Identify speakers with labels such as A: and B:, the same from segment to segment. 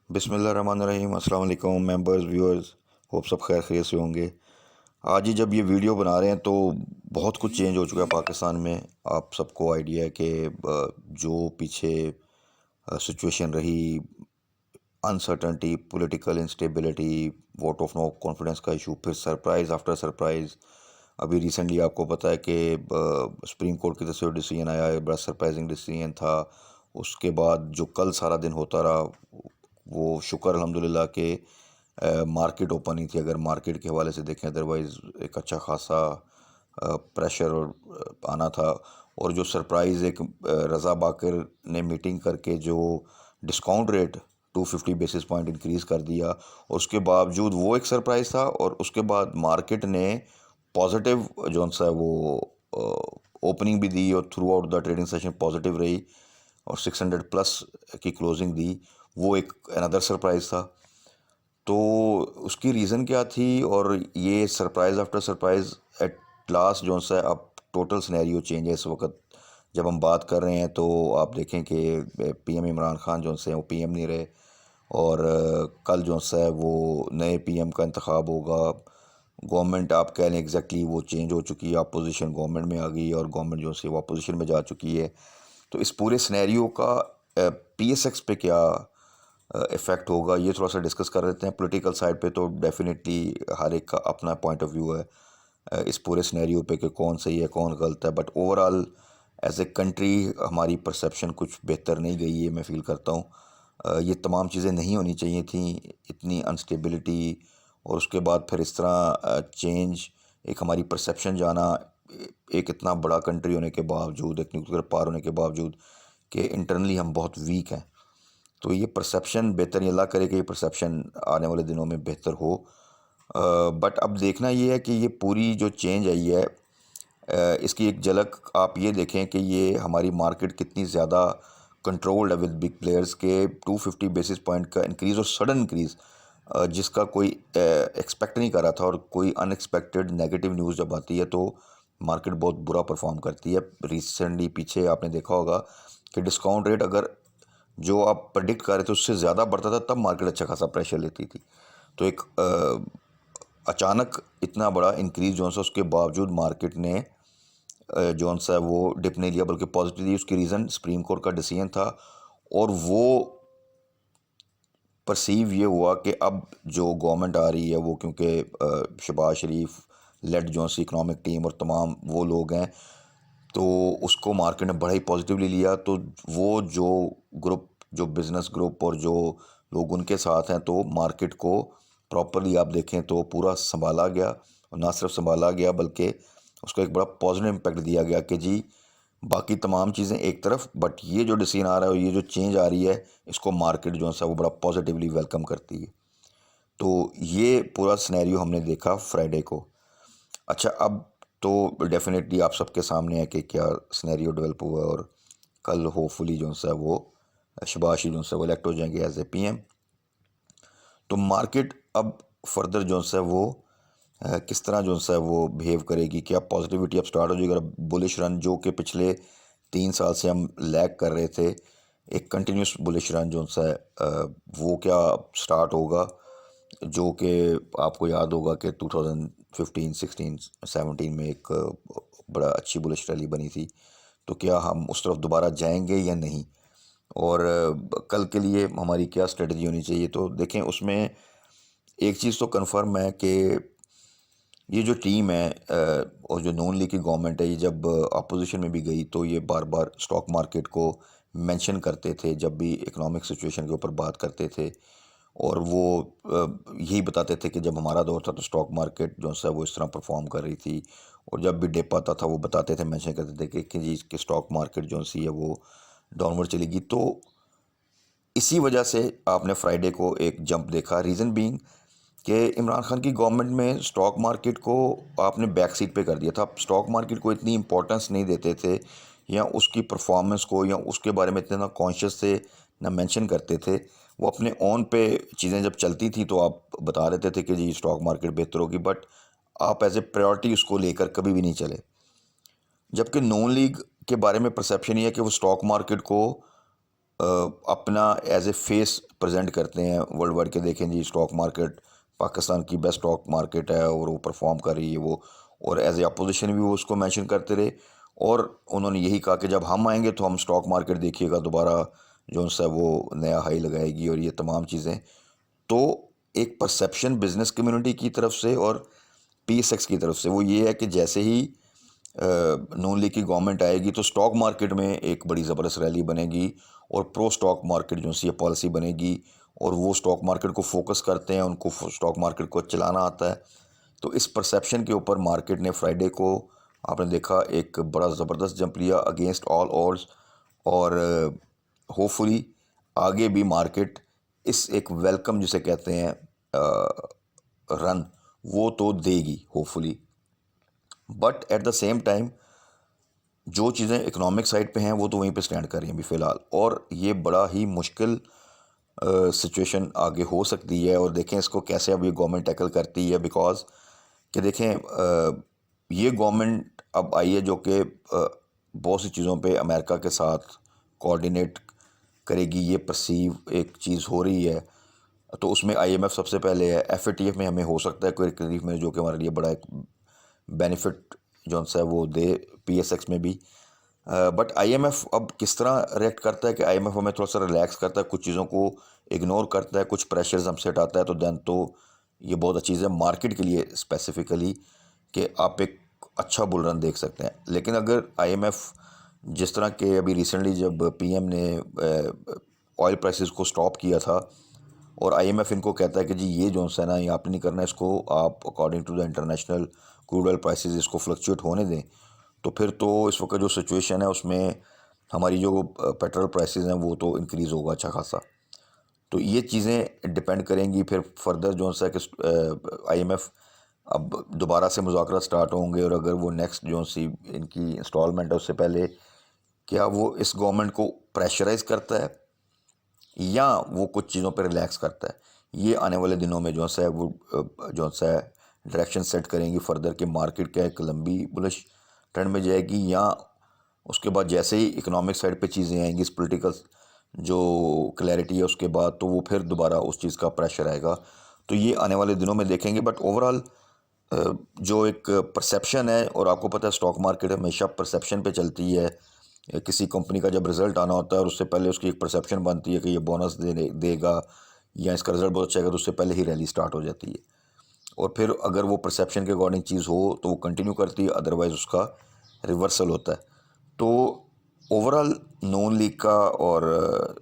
A: बिस्मिल्लाहिर्रहमानिर्रहीम। अस्सलाम वालेकुम मेंबर्स व्यूअर्स, होप सब खैर खैरियत से होंगे। आज ही जब ये वीडियो बना रहे हैं तो बहुत कुछ चेंज हो चुका है पाकिस्तान में। आप सबको आइडिया है कि जो पीछे सिचुएशन रही, uncertainty, political instability, vote of no confidence का इशू, फिर सरप्राइज़ आफ्टर सरप्राइज़। अभी रिसेंटली आपको पता है कि सुप्रीम कोर्ट की तरफ से डिसीजन आया है, बड़ा सरप्राइजिंग डिसीजन था। उसके बाद जो कल सारा दिन होता रहा, वो शुक्र अल्हम्दुलिल्लाह के मार्केट ओपन ही थी, अगर मार्केट के हवाले से देखें। अदरवाइज़ एक अच्छा खासा प्रेशर और आना था। और जो सरप्राइज़ एक रज़ा बाकर ने मीटिंग करके जो discount rate 250 basis point increase कर दिया, और उसके बावजूद वो एक सरप्राइज़ था। और उसके बाद मार्केट ने पॉजिटिव जो सा वो ओपनिंग भी दी और through out the trading session positive रही और 600 प्लस की क्लोजिंग दी। वो एक अनदर सरप्राइज़ था। तो उसकी रीज़न क्या थी, और ये surprise after surprise at last जो सा अब टोटल सिनेरियो चेंज है इस वक्त जब हम बात कर रहे हैं। तो आप देखें कि पीएम इमरान खान जो से वो पीएम नहीं रहे, और कल जो सा है वो नए पीएम का इंतखाब होगा। गवर्नमेंट आप कह लें एग्जैक्टली वो चेंज हो चुकी है, अपोजिशन गवर्नमेंट में आ गई और गवर्नमेंट जो से वो अपोजिशन में जा चुकी है। तो इस पूरे सिनेरियो का पीएसएक्स पे क्या इफ़ेक्ट होगा, ये थोड़ा सा डिस्कस कर लेते हैं। पॉलिटिकल साइड पे तो डेफिनेटली हर एक का अपना पॉइंट ऑफ व्यू है इस पूरे सिनेरियो पे कि कौन सही है कौन गलत है। But overall as a country हमारी परसेप्शन कुछ बेहतर नहीं गई है, मैं फील करता हूँ। ये तमाम चीज़ें नहीं होनी चाहिए थी, इतनी अनस्टेबिलिटी, और उसके बाद फिर इस तरह चेंज, एक हमारी परसेप्शन जाना। एक इतना बड़ा कंट्री होने के बावजूद, एक न्यूक्लियर पावर होने के बावजूद कि इंटरनली हम बहुत वीक हैं। तो ये परसेप्शन बेहतर, ये अल्लाह करे कि ये परसेप्शन आने वाले दिनों में बेहतर हो। बट अब देखना ये है कि ये पूरी जो चेंज आई है, इसकी एक झलक आप ये देखें कि ये हमारी मार्केट कितनी ज़्यादा कंट्रोल्ड है विद बिग प्लेयर्स के 250 बेसिस पॉइंट का इंक्रीज़, और सडन इंक्रीज़ जिसका कोई एक्सपेक्ट नहीं कर रहा था। और कोई अनएक्सपेक्टेड नेगेटिव न्यूज़ जब आती है तो मार्केट बहुत बुरा परफॉर्म करती है। रिसेंटली पीछे आपने देखा होगा कि डिस्काउंट रेट अगर जो आप प्रेडिक्ट कर रहे थे उससे ज़्यादा बढ़ता था, तब मार्केट अच्छा खासा प्रेशर लेती थी। तो एक अचानक इतना बड़ा इंक्रीज जो सा, उसके बावजूद मार्केट ने जो सा वो डिप नहीं लिया बल्कि पॉजिटिव ली। उसकी रीज़न सुप्रीम कोर्ट का डिसीजन था, और वो परसीव ये हुआ कि अब जो गवर्नमेंट आ रही है वो, क्योंकि शहबाज शरीफ लेड जो सी इकनॉमिक टीम और तमाम वो लोग हैं, तो उसको मार्केट ने बड़ा ही पॉजिटिवली लिया। तो वो जो ग्रुप, जो बिज़नेस ग्रुप और जो लोग उनके साथ हैं, तो मार्केट को प्रॉपरली आप देखें तो पूरा संभाला गया। और ना सिर्फ संभाला गया बल्कि उसको एक बड़ा पॉजिटिव इम्पैक्ट दिया गया कि जी बाकी तमाम चीज़ें एक तरफ, बट ये जो डिसीजन आ रहा है और ये जो चेंज आ रही है, इसको मार्केट जो है वो बड़ा पॉजिटिवली वेलकम करती है। तो ये पूरा सिनेरियो हमने देखा फ्राइडे को। अच्छा, अब तो डेफिनेटली आप सबके सामने है कि क्या सिनेरियो डेवलप हुआ है, और कल होपफुली जो है वो शहबाज शरीफ जो है वो इलेक्ट हो जाएंगे एज ए पीएम। तो मार्केट अब फर्दर जो है वो किस तरह जो है वो बिहेव करेगी, क्या पॉजिटिविटी अब स्टार्ट हो जाएगी। अगर बुलिश रन जो कि पिछले 3 साल से हम लैग कर रहे थे, एक कंटिन्यूस बुलिश रन जो सा वो क्या स्टार्ट होगा। जो कि आपको याद होगा कि 2015, 16, 17 में एक बड़ा अच्छी बुलिश रैली बनी थी। तो क्या हम उस तरफ दोबारा जाएंगे या नहीं, और कल के लिए हमारी क्या स्ट्रेटजी होनी चाहिए। तो देखें, उसमें एक चीज़ तो कन्फर्म है कि ये जो टीम है और जो नॉन लीग की गवर्नमेंट है, ये जब अपोजिशन में भी गई तो ये बार बार स्टॉक मार्केट को मेंशन करते थे जब भी इकोनॉमिक सिचुएशन के ऊपर बात करते थे। और वो यही बताते थे कि जब हमारा दौर था तो स्टॉक मार्केट जो है वो इस तरह परफॉर्म कर रही थी। और जब भी डिप आता था वो बताते थे, मेंशन करते थे कि जी इसके स्टॉक मार्केट जो सी है वो डाउनवर्ड चलेगी। तो इसी वजह से आपने फ्राइडे को एक जंप देखा। रीज़न बीइंग कि इमरान खान की गवर्नमेंट में स्टॉक मार्केट को आपने बैक सीट पे कर दिया था। आप स्टॉक मार्केट को इतनी इंपॉर्टेंस नहीं देते थे, या उसकी परफॉर्मेंस को या उसके बारे में इतना कॉन्शियस थे, ना मेंशन करते थे। वो अपने ऑन पे चीज़ें जब चलती थी तो आप बता देते थे कि जी स्टॉक मार्केट बेहतर होगी, बट आप एज ए प्रायोरिटी उसको लेकर कभी भी नहीं चले। जबकि नॉन लीग के बारे में परसेप्शन ये है कि वो स्टॉक मार्केट को अपना एज ए फेस प्रेजेंट करते हैं वर्ल्ड वाइड के। देखें जी, स्टॉक मार्केट पाकिस्तान की बेस्ट स्टॉक मार्केट है और वो परफॉर्म कर रही है वो, और एज ए अपोजिशन भी वो उसको मेंशन करते रहे। और उन्होंने यही कहा कि जब हम आएंगे तो हम स्टॉक मार्केट देखिएगा दोबारा जो है वो नया हाई लगाएगी और ये तमाम चीज़ें। तो एक परसेप्शन बिजनेस कम्युनिटी की तरफ से और पीएसएक्स की तरफ से वो ये है कि जैसे ही नून लीग की गवर्नमेंट आएगी तो स्टॉक मार्केट में एक बड़ी ज़बरदस्त रैली बनेगी और प्रो स्टॉक मार्केट जो सी पॉलिसी बनेगी। और वो स्टॉक मार्केट को फोकस करते हैं, उनको स्टॉक मार्केट को चलाना आता है। तो इस परसेप्शन के ऊपर मार्केट ने फ्राइडे को आपने देखा एक बड़ा ज़बरदस्त जंप लिया अगेंस्ट ऑल ऑड्स। और होपफुली आगे भी मार्केट इस एक वेलकम जिसे कहते हैं रन वो तो देगी hopefully. But at the same time जो चीज़ें इकोनॉमिक साइड पे हैं वो तो वहीं पे स्टैंड कर रही हैं अभी फ़िलहाल, और ये बड़ा ही मुश्किल सिचुएशन आगे हो सकती है। और देखें इसको कैसे अब ये गवर्नमेंट टैकल करती है, बिकॉज कि देखें ये गवर्नमेंट अब आई है जो कि बहुत सी चीज़ों पे अमेरिका के साथ कोऑर्डिनेट करेगी, ये परसीव एक चीज़ हो रही है। तो उसमें आईएमएफ सबसे पहले है, एफएटीएफ में हमें हो सकता है कोई रिलीफ में जो कि हमारे लिए बड़ा एक बेनिफिट जो है वो दे पीएसएक्स में भी। बट आईएमएफ अब किस तरह रिएक्ट करता है कि आईएमएफ हमें थोड़ा सा रिलैक्स करता है, कुछ चीज़ों को इग्नोर करता है, कुछ प्रेशर्स हमसे हटाता है, तो देन तो ये बहुत अच्छी चीज़ है मार्केट के लिए स्पेसिफिकली कि आप एक अच्छा बुल रन देख सकते हैं। लेकिन अगर आईएमएफ जिस तरह के अभी रिसेंटली जब पीएम ने ऑयल प्राइसेस को स्टॉप किया था और आईएमएफ इनको कहता है कि जी ये जो है ना ये आपने नहीं करना, इसको आप according to the international crude oil prices इसको फ्लक्चुएट होने दें, तो फिर तो इस वक्त जो सिचुएशन है उसमें हमारी जो पेट्रोल प्राइसेस हैं वो तो इंक्रीज़ होगा अच्छा खासा। तो ये चीज़ें डिपेंड करेंगी फिर फर्दर जो है कि आईएमएफ अब दोबारा से मुज़ाकरात स्टार्ट होंगे, और अगर वो नेक्स्ट जो सी इनकी इंस्टॉलमेंट है उससे पहले क्या वो इस गवर्नमेंट को प्रेशराइज़ करता है या वो कुछ चीज़ों पर रिलैक्स करता है, ये आने वाले दिनों में जो है वो जो है डायरेक्शन सेट करेंगी फर्दर कि मार्केट क्या एक लंबी बुलिश ट्रेंड में जाएगी, या उसके बाद जैसे ही इकोनॉमिक साइड पे चीज़ें आएंगी, इस पॉलिटिकल जो क्लैरिटी है उसके बाद, तो वो फिर दोबारा उस चीज़ का प्रेशर आएगा। तो ये आने वाले दिनों में देखेंगे। बट ओवरऑल जो एक परसेप्शन है, और आपको पता है स्टॉक मार्केट हमेशा परसेप्शन पे चलती है। किसी कंपनी का जब रिज़ल्ट आना होता है और उससे पहले उसकी एक परसेप्शन बनती है कि ये बोनस देगा या इसका रिज़ल्ट बहुत अच्छा है, तो उससे पहले ही रैली स्टार्ट हो जाती है। और फिर अगर वो परसेप्शन के अकॉर्डिंग चीज़ हो तो वो कंटिन्यू करती है, अदरवाइज़ उसका रिवर्सल होता है। तो ओवरऑल नून लीग का और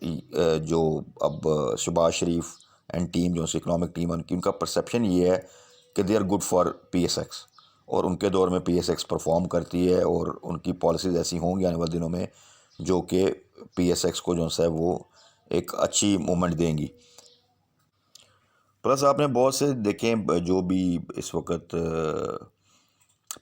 A: जो अब शहबाज शरीफ एंड टीम जो इकोनॉमिक टीम है उनका परसेप्शन ये है कि they are good for PSX, और उनके दौर में पीएसएक्स परफॉर्म करती है और उनकी पॉलिसीज़ ऐसी होंगी आने वाले दिनों में जो कि पीएसएक्स को जो है वो एक अच्छी मूवमेंट देंगी। प्लस आपने बहुत से देखें जो भी इस वक्त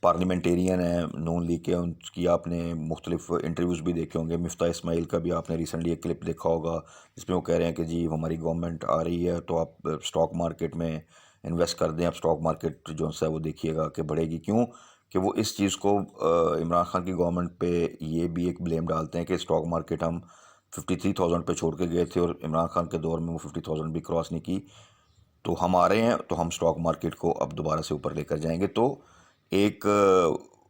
A: पार्लियामेंटेरियन है नून लीग के, उनकी आपने मुख्तलिफ इंटरव्यूज़ भी देखे होंगे। मिफ्ता इस्माइल का भी आपने रिसेंटली एक क्लिप देखा होगा जिसमें वो कह रहे हैं कि जी हमारी गवर्नमेंट आ रही है तो आप स्टॉक मार्केट में इन्वेस्ट कर दें, आप स्टॉक मार्केट जो है वो देखिएगा कि बढ़ेगी। क्यों कि वो इस चीज़ को इमरान खान की गवर्नमेंट पे ये भी एक ब्लेम डालते हैं कि स्टॉक मार्केट हम 53,000 पे छोड़ के गए थे और इमरान खान के दौर में वो 50,000 भी क्रॉस नहीं की, तो हम आ रहे हैं तो हम स्टॉक मार्केट को अब दोबारा से ऊपर लेकर जाएंगे। तो एक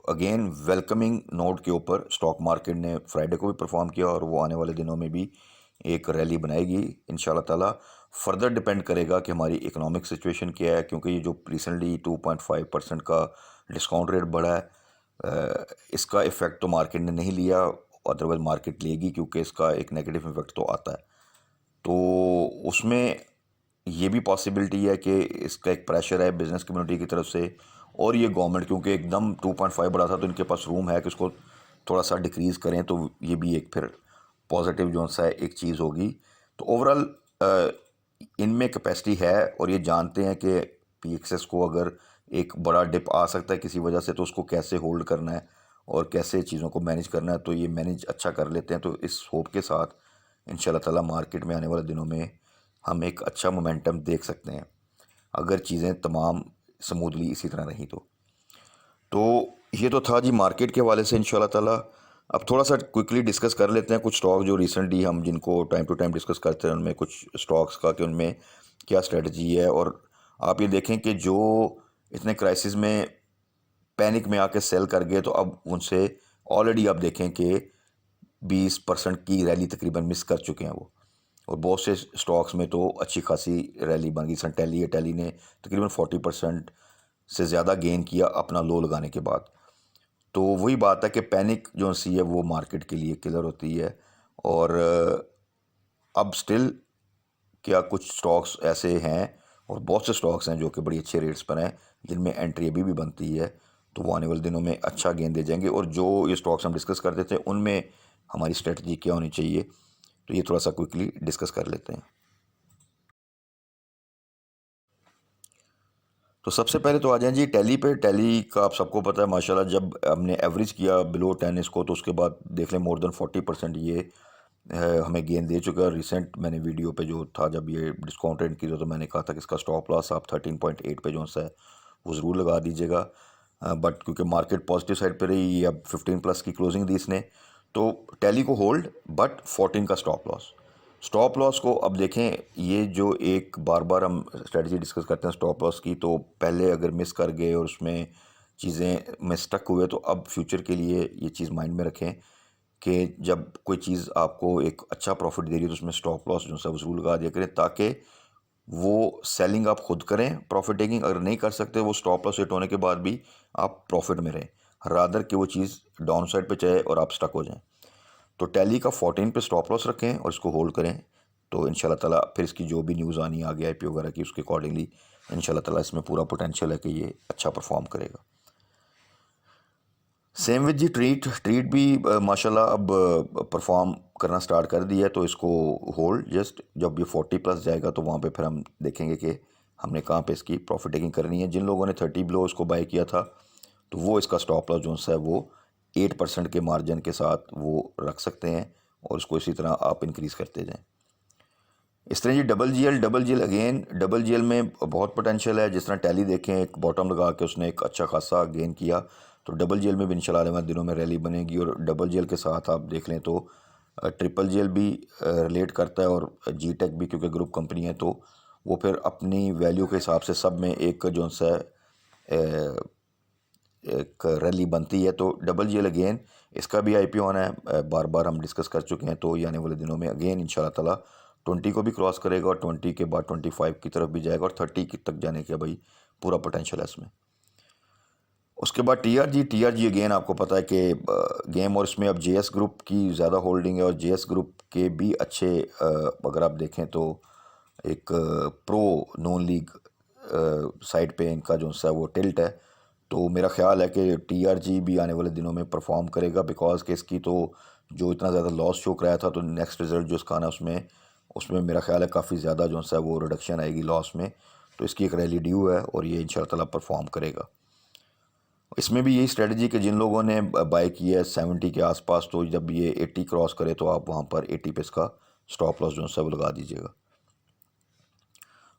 A: अगेन वेलकमिंग नोट के ऊपर स्टॉक मार्केट ने फ्राइडे को भी परफॉर्म किया और वो आने वाले दिनों में भी एक रैली बनाएगी इंशाल्लाह ताला। फर्दर डिपेंड करेगा कि हमारी इकोनॉमिक सिचुएशन क्या है, क्योंकि ये जो रिसेंटली 2.5% का डिस्काउंट रेट बढ़ा है इसका इफ़ेक्ट तो मार्केट ने नहीं लिया, अदरवाइज मार्केट लेगी क्योंकि इसका एक नेगेटिव इफेक्ट तो आता है। तो उसमें ये भी पॉसिबिलिटी है कि इसका एक प्रेशर है बिज़नेस कम्युनिटी की तरफ से, और ये गवर्नमेंट क्योंकि एकदम 2.5 बढ़ा था तो इनके पास रूम है कि उसको थोड़ा सा डिक्रीज़ करें, तो ये भी एक फिर पॉजिटिव जो सा एक चीज़ होगी। तो ओवरऑल इनमें कैपेसिटी है, और ये जानते हैं कि पीएक्सएस को अगर एक बड़ा डिप आ सकता है किसी वजह से तो उसको कैसे होल्ड करना है और कैसे चीज़ों को मैनेज करना है, तो ये मैनेज अच्छा कर लेते हैं। तो इस होप के साथ इंशाल्लाह ताला मार्केट में आने वाले दिनों में हम एक अच्छा मोमेंटम देख सकते हैं अगर चीज़ें तमाम स्मूथली इसी तरह रही तो। ये तो था जी मार्केट के हवाले से इंशाल्लाह ताला। अब थोड़ा सा क्विकली डिस्कस कर लेते हैं कुछ स्टॉक जो रिसेंटली हम जिनको टाइम टू टाइम डिस्कस करते हैं, उनमें कुछ स्टॉक्स का कि उनमें क्या स्ट्रेटजी है। और आप ये देखें कि जो इतने क्राइसिस में पैनिक में आके सेल कर गए, तो अब उनसे ऑलरेडी आप देखें कि 20% की रैली तकरीबन मिस कर चुके हैं वो। और बहुत से स्टॉक्स में तो अच्छी खासी रैली बन गई। टेली है, टेली ने तकरीबन 40% से ज़्यादा गेन किया अपना लो लगाने के बाद। तो वही बात है कि पैनिक जो सी है वो मार्केट के लिए किलर होती है। और अब स्टिल क्या कुछ स्टॉक्स ऐसे हैं, और बहुत से स्टॉक्स हैं जो कि बड़ी अच्छे रेट्स पर हैं, जिनमें एंट्री अभी भी बनती है, तो वो आने वाले दिनों में अच्छा गेन दे जाएंगे। और जो ये स्टॉक्स हम डिस्कस करते थे उनमें हमारी स्ट्रेटजी क्या होनी चाहिए, तो ये थोड़ा सा क्विकली डिस्कस कर लेते हैं। तो सबसे पहले तो आ जाएं जी टैली पे। टैली का आप सबको पता है माशाल्लाह, जब हमने एवरेज किया बिलो 10 इसको, तो उसके बाद देख लें मोर देन 40% ये हमें गेन दे चुका है। रिसेंट मैंने वीडियो पे जो था, जब ये डिस्काउंट रेट की तो मैंने कहा था कि इसका स्टॉप लॉस आप 13.8 पे जो सा है वो ज़रूर लगा दीजिएगा। बट क्योंकि मार्केट पॉजिटिव साइड पे रही, ये अब 15 प्लस की क्लोजिंग दी इसने, तो टैली को होल्ड, बट 14 का स्टॉप लॉस। स्टॉप लॉस को अब देखें, ये जो एक बार बार हम स्ट्रेटजी डिस्कस करते हैं स्टॉप लॉस की, तो पहले अगर मिस कर गए और उसमें चीज़ें में स्टक हुए, तो अब फ्यूचर के लिए ये चीज़ माइंड में रखें कि जब कोई चीज़ आपको एक अच्छा प्रॉफिट दे रही है तो उसमें स्टॉप लॉस जो है ज़रूर लगा दिया करें, ताकि वो सेलिंग आप खुद करें, प्रॉफिट टेकिंग अगर नहीं कर सकते, वो स्टॉप लॉस हिट होने के बाद भी आप प्रॉफिट में रहें, रादर कि वो चीज़ डाउन साइड पर जाए और आप स्टक हो जाएं। तो टैली का 14 पे स्टॉप लॉस रखें और इसको होल्ड करें, तो इंशाल्लाह ताला फिर इसकी जो भी न्यूज़ आनी आगे आईपीओ वगैरह की, उसके अकॉर्डिंगली इंशाल्लाह ताला इसमें पूरा पोटेंशियल है कि ये अच्छा परफॉर्म करेगा। सेम विद जी ट्रीट भी माशाल्लाह अब परफॉर्म करना स्टार्ट कर दिया है, तो इसको होल्ड जस्ट, जब ये 40 प्लस जाएगा तो वहाँ पे फिर हम देखेंगे कि हमने कहाँ पे इसकी प्रॉफिट टेकिंग करनी है। जिन लोगों ने 30 बिलो इसको बाय किया था, तो वो इसका स्टॉप लॉस जो है वो 8% के मार्जिन के साथ वो रख सकते हैं, और उसको इसी तरह आप इंक्रीज़ करते जाएँ। इस तरह जी double G L again, double G L में बहुत पोटेंशियल है। जिस तरह टैली देखें, एक बॉटम लगा के उसने एक अच्छा खासा गेन किया, तो डबल जी एल में भी इंशाल्लाह आने वाले दिनों में रैली बनेगी। और डबल जी एल के साथ आप देख लें तो ट्रिपल जी एल भी रिलेट करता है, और जी टेक भी, क्योंकि ग्रुप कंपनी है, तो वो फिर अपनी वैल्यू के हिसाब से सब में एक जो सा एक रैली बनती है। तो डबल जी एल अगेन, इसका भी आईपीओ आना है, बार बार हम डिस्कस कर चुके हैं, तो ये आने वाले दिनों में अगेन इंशाल्लाह ताला 20 को भी क्रॉस करेगा, और 20 के बाद 25 की तरफ भी जाएगा, और 30 की तक जाने के भाई पूरा पोटेंशियल है इसमें। उसके बाद टी आर जी अगेन आपको पता है कि गेम, और इसमें अब जे एस ग्रुप की ज़्यादा होल्डिंग है, और जे एस ग्रुप के भी अच्छे अगर आप देखें तो एक प्रो नॉन लीग साइड पे इनका जो सा वो टिल्ट है। तो मेरा ख्याल है कि टी आर जी भी आने वाले दिनों में परफॉर्म करेगा, बिकॉज कि इसकी तो जो इतना ज़्यादा लॉस शो कराया था, तो नेक्स्ट रिज़ल्ट जो इसका आना उसमें उसमें मेरा ख्याल है काफ़ी ज़्यादा जो सा वो रिडक्शन आएगी लॉस में। तो इसकी एक रैली ड्यू है, और ये इंशाल्लाह ताला परफॉर्म करेगा। इसमें भी यही स्ट्रेटजी कि जिन लोगों ने बाय किया है 70 के आसपास, तो जब ये 80 क्रॉस करे तो आप वहाँ पर 80 पे इसका स्टॉप लॉस जो है वो लगा दीजिएगा।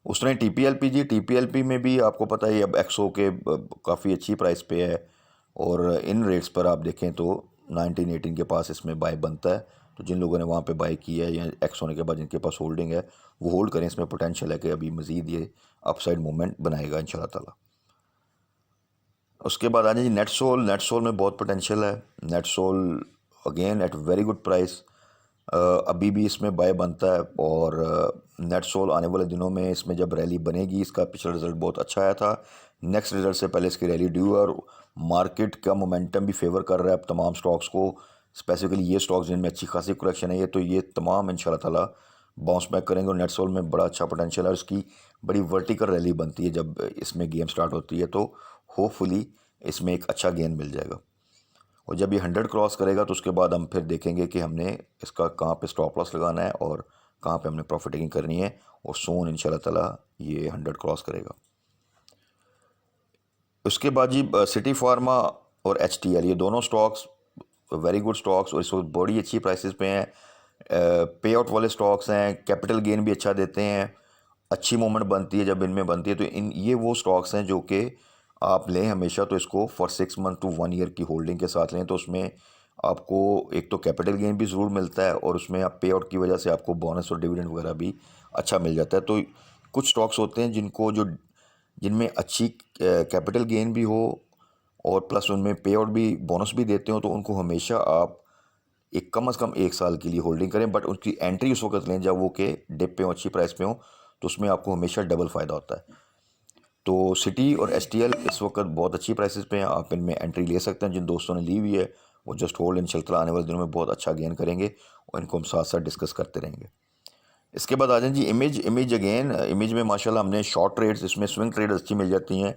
A: उस तरह टी पी एल पी में भी आपको पता है अब एक्सो के काफ़ी अच्छी प्राइस पे है, और इन रेट्स पर आप देखें तो 19-18 के पास इसमें बाय बनता है। तो जिन लोगों ने वहाँ पे बाय किया है, या एक्स होने के बाद जिनके पास होल्डिंग है, वो होल्ड करें। इसमें पोटेंशियल है कि अभी मज़ीद ये अपसाइड मूवमेंट बनाएगा इंशाल्लाह ताला। उसके बाद आ जाए नेट सोल में बहुत पोटेंशियल है। NetSol again at very good price, अभी भी इसमें बाय बनता है। और नेट सोल आने वाले दिनों में इसमें जब रैली बनेगी, इसका पिछला रिजल्ट बहुत अच्छा आया था, नेक्स्ट रिजल्ट से पहले इसकी रैली ड्यू है, और मार्केट का मोमेंटम भी फेवर कर रहा है अब तमाम स्टॉक्स को, स्पेसिफिकली ये स्टॉक्स जिनमें अच्छी खासी कलेक्शन है, ये तो ये तमाम इंशाल्लाह ताला बाउंस बैक करेंगे। और नेट सोल में बड़ा अच्छा पोटेंशियल है, उसकी बड़ी वर्टिकल रैली बनती है जब इसमें गेम स्टार्ट होती है, तो होपफुली इसमें एक अच्छा गेन मिल जाएगा। और जब ये 100 क्रॉस करेगा, तो उसके बाद हम फिर देखेंगे कि हमने इसका कहाँ पे स्टॉप लॉस लगाना है और कहाँ पे हमने प्रॉफिट टेकिंग करनी है, और सोन इंशाल्लाह ताला ये 100 क्रॉस करेगा। उसके बाद जी सिटी फार्मा और एच टी एल, ये दोनों स्टॉक्स वेरी गुड स्टॉक्स, और इस वक्त बड़ी अच्छी प्राइसेस पे हैं। पे आउट वाले स्टॉक्स हैं, कैपिटल गेन भी अच्छा देते हैं, अच्छी मूवमेंट बनती है जब इनमें बनती है। तो इन ये वो स्टॉक्स हैं जो कि आप लें हमेशा, तो इसको फॉर 6 मंथ टू 1 ईयर की होल्डिंग के साथ लें, तो उसमें आपको एक तो कैपिटल गेन भी ज़रूर मिलता है और उसमें आप पे आउट की वजह से आपको बोनस और डिविडेंड वगैरह भी अच्छा मिल जाता है। तो कुछ स्टॉक्स होते हैं जिनमें अच्छी कैपिटल गेन भी हो और प्लस उनमें पे आउट भी, बोनस भी देते हो, तो उनको हमेशा आप एक कम से कम 1 साल के लिए होल्डिंग करें। बट उनकी एंट्री उस वक्त लें जब वो के डिप पे हो, अच्छी प्राइस पे हो, तो उसमें आपको हमेशा डबल फ़ायदा होता है। तो सिटी और एसटीएल इस वक्त बहुत अच्छी प्राइसेस पे हैं, आप इनमें एंट्री ले सकते हैं। जिन दोस्तों ने ली हुई है वो जस्ट होल्ड, इंशाल्लाह आने वाले दिनों में बहुत अच्छा गेन करेंगे और इनको हम साथ साथ डिस्कस करते रहेंगे। इसके बाद आ जाए जी इमेज अगेन, इमेज में माशाल्लाह हमने शॉर्ट ट्रेड्स, इसमें स्विंग ट्रेड अच्छी मिल जाती हैं।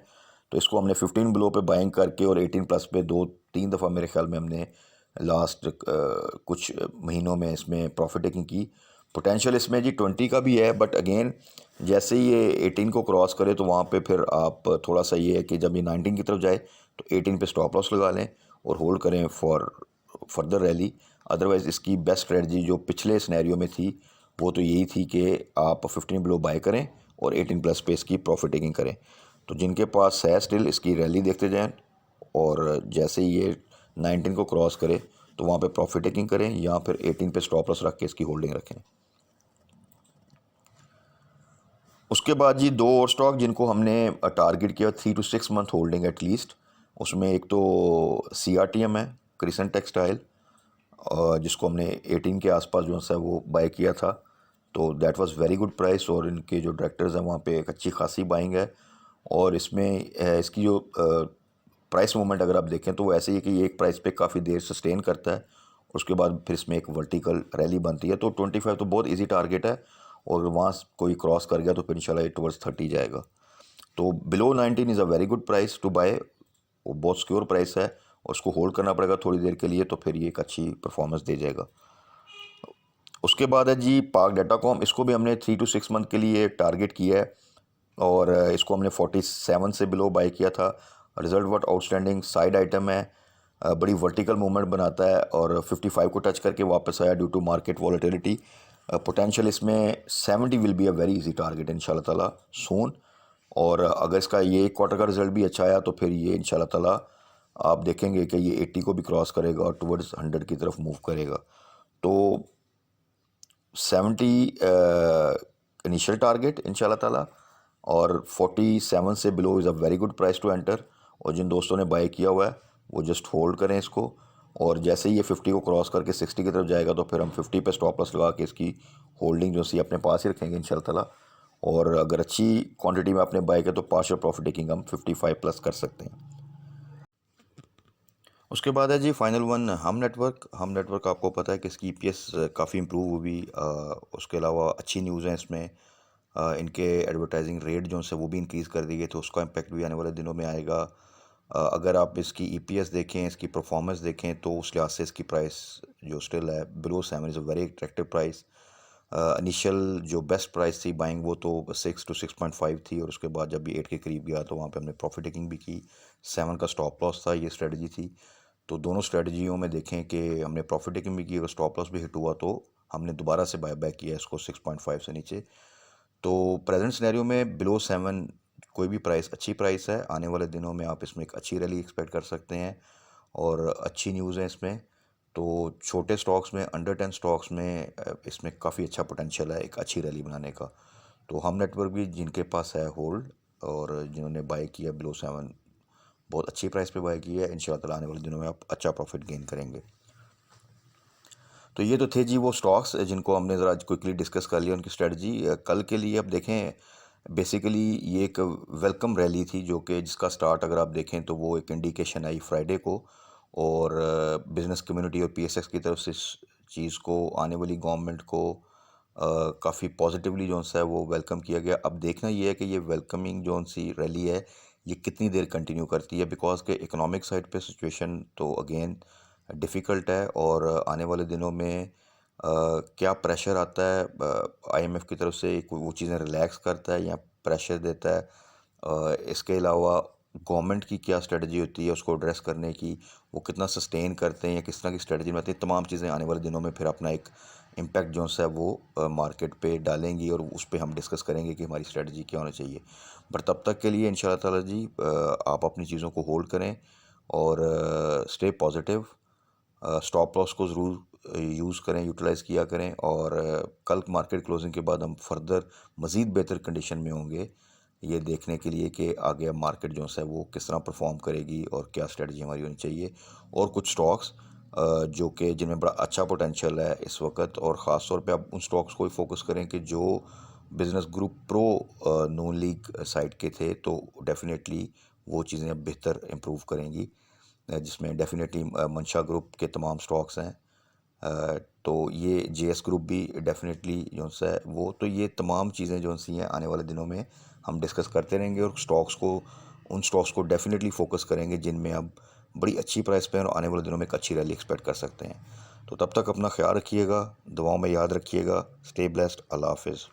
A: तो इसको हमने 15 बिलो पे बाइंग करके और 18 प्लस पे 2-3 दफ़ा मेरे ख्याल में हमने लास्ट कुछ महीनों में इसमें प्रॉफिट टेकिंग की। पोटेंशियल इसमें जी 20 का भी है, बट अगेन जैसे ही ये 18 को क्रॉस करे तो वहाँ पे फिर आप थोड़ा सा ये है कि जब ये 19 की तरफ जाए तो 18 पे स्टॉप लॉस लगा लें और होल्ड करें फॉर फर्दर रैली। अदरवाइज़ इसकी बेस्ट स्ट्रेटजी जो पिछले सिनेरियो में थी वो तो यही थी कि आप 15 बिलो बाय करें और 18 प्लस पे इसकी प्रॉफिट टेकिंग करें। तो जिनके पास है स्टिल इसकी रैली देखते जाएं और जैसे ही ये 19 को क्रॉस करे तो वहाँ पे प्रॉफिट टेकिंग करें या फिर 18 पे स्टॉप लॉस रख के इसकी होल्डिंग रखें। उसके बाद जी दो और स्टॉक जिनको हमने टारगेट किया 3 to 6 मंथ होल्डिंग एटलीस्ट। उसमें एक तो CRTM है, क्रिसेंट टेक्सटाइल, जिसको हमने 18 के आसपास जो है वो बाय किया था। तो that was very good price और इनके जो डायरेक्टर्स हैं वहाँ पे एक अच्छी खासी बाइंग है। और इसमें इसकी जो प्राइस मूवमेंट अगर आप देखें तो वो ऐसे ही है कि ये एक प्राइस पे काफ़ी देर सस्टेन करता है, उसके बाद फिर इसमें एक वर्टिकल रैली बनती है। तो 25 तो बहुत इजी टारगेट है और वहाँ कोई क्रॉस कर गया तो फिर इंशाल्लाह टुवर्ड्स 30 जाएगा। तो below 19 is a very good price to buy, वो बहुत सिक्योर प्राइस है और उसको होल्ड करना पड़ेगा थोड़ी देर के लिए, तो फिर ये एक अच्छी परफॉर्मेंस दे जाएगा। उसके बाद है जी पाक डाटाकॉम, इसको भी हमने 3 to 6 मंथ के लिए टारगेट किया है और इसको हमने 47 से बिलो बाय किया था। Result what outstanding, side item है, बड़ी वर्टिकल मूवमेंट बनाता है और 55 को टच करके वापस आया due to market volatility. Potential इसमें 70 will be a very easy target इंशाल्लाह ताला सून। और अगर इसका ये एक क्वार्टर का रिजल्ट भी अच्छा आया तो फिर ये इंशाल्लाह ताला आप देखेंगे कि ये 80 को भी क्रॉस करेगा और टुवर्ड्स 100 की तरफ मूव करेगा। तो 70 इनिशियल टारगेट इंशाल्लाह ताला और 47 से below is a very good price to enter. और जिन दोस्तों ने बाय किया हुआ है वो जस्ट होल्ड करें इसको और जैसे ही ये 50 को क्रॉस करके 60 की तरफ जाएगा तो फिर हम 50 पे स्टॉप लॉस लगा के इसकी होल्डिंग जो सी अपने पास ही रखेंगे इंशाल्लाह ताला। और अगर अच्छी क्वांटिटी में आपने बाय किया तो पार्शियल प्रॉफिट टेकिंग हम 55 प्लस कर सकते हैं। उसके बाद है जी फाइनल वन हम नेटवर्क आपको पता है कि इसकी ईपीएस काफ़ी इम्प्रूव हुई। उसके अलावा अच्छी न्यूज़ हैं इसमें। इनके एडवर्टाइजिंग रेट जो है वो भी इंक्रीज़ कर दी गई, तो उसका इम्पैक्ट भी आने वाले दिनों में आएगा। अगर आप इसकी ईपीएस देखें, इसकी परफॉर्मेंस देखें तो उस लिहाज से इसकी प्राइस जो स्टिल है below 7 is a very attractive price. Initial जो बेस्ट प्राइस थी बाइंग वो तो 6 to 6.5 थी और उसके बाद जब भी 8 के करीब गया तो वहाँ पे हमने प्रॉफिट टेकिंग भी की। 7 का स्टॉप लॉस था, ये स्ट्रेटजी थी। तो दोनों स्ट्रेटजियों में देखें कि हमने प्रॉफिट टेकिंग भी की, अगर स्टॉप लॉस भी हिट हुआ तो हमने दोबारा से बाय बैक किया इसको 6.5 से नीचे। तो प्रेजेंट सिनेरियो में बिलो 7 कोई भी प्राइस अच्छी प्राइस है। आने वाले दिनों में आप इसमें एक अच्छी रैली एक्सपेक्ट कर सकते हैं और अच्छी न्यूज़ है इसमें। तो छोटे स्टॉक्स में, अंडर 10 स्टॉक्स में इसमें काफ़ी अच्छा पोटेंशियल है एक अच्छी रैली बनाने का। तो हम नेटवर्क भी जिनके पास है होल्ड और जिन्होंने बाय किया बिलो 7, बहुत अच्छी प्राइस पे बाय की है, इंशाल्लाह ताला आने वाले दिनों में आप अच्छा प्रॉफिट गेन करेंगे। तो ये तो थे जी वो स्टॉक्स जिनको हमने ज़रा क्विकली डिस्कस कर लिया उनकी स्ट्रेटजी। कल के लिए अब देखें, बेसिकली ये एक वेलकम रैली थी जो कि जिसका स्टार्ट अगर आप देखें तो वो एक इंडिकेशन आई फ्राइडे को और बिज़नेस कम्युनिटी और पीएसएक्स की तरफ से इस चीज़ को, आने वाली गवर्नमेंट को काफ़ी पॉजिटिवली जो सा है वो वेलकम किया गया। अब देखना ये है कि ये वेलकमिंग जो सी रैली है ये कितनी देर कंटिन्यू करती है, बिकॉज के इकोनॉमिक साइड पे सिचुएशन तो अगेन डिफ़िकल्ट है और आने वाले दिनों में क्या प्रेशर आता है आईएमएफ की तरफ से, वो चीज़ें रिलैक्स करता है या प्रेशर देता है। इसके अलावा गवर्नमेंट की क्या स्ट्रेटजी होती है उसको एड्रेस करने की, वो कितना सस्टेन करते हैं या किस तरह की स्ट्रेटजी बनाते हैं, तमाम चीज़ें आने वाले दिनों में फिर अपना एक इम्पैक्ट जो है वो मार्केट पे डालेंगी और उस पर हम डिस्कस करेंगे कि हमारी स्ट्रेटजी क्या होनी चाहिए। बट तब तक के लिए इंशाल्लाह ताला जी आप अपनी चीज़ों को होल्ड करें और स्टे पॉजिटिव। स्टॉप लॉस को ज़रूर यूज़ करें, यूटिलाइज़ किया करें। और कल मार्केट क्लोजिंग के बाद हम फर्दर मज़ीद बेहतर कंडीशन में होंगे ये देखने के लिए कि आगे अब मार्केट जो है वो किस तरह परफॉर्म करेगी और क्या स्ट्रेटजी हमारी होनी चाहिए। और कुछ स्टॉक्स जो कि जिनमें बड़ा अच्छा पोटेंशियल है इस वक्त, और ख़ास तौर पे आप उन स्टॉक्स को ही फोकस करें कि जो बिज़नेस ग्रुप प्रो नून लीग साइड के थे, तो डेफिनेटली वो चीज़ें अब बेहतर इम्प्रूव करेंगी। जिसमें डेफिनेटली मंशा ग्रुप के तमाम स्टॉक्स हैं। तो ये जेएस ग्रुप भी डेफिनेटली जो है वो, तो ये तमाम चीज़ें जो सी हैं आने वाले दिनों में हम डिस्कस करते रहेंगे। और उन स्टॉक्स को डेफिनेटली फोकस करेंगे जिनमें अब बड़ी अच्छी प्राइस पे हैं और आने वाले दिनों में एक अच्छी रैली एक्सपेक्ट कर सकते हैं। तो तब तक अपना ख्याल रखिएगा, दुआओं में याद रखिएगा। Stay blessed. अल्लाह हाफिज़।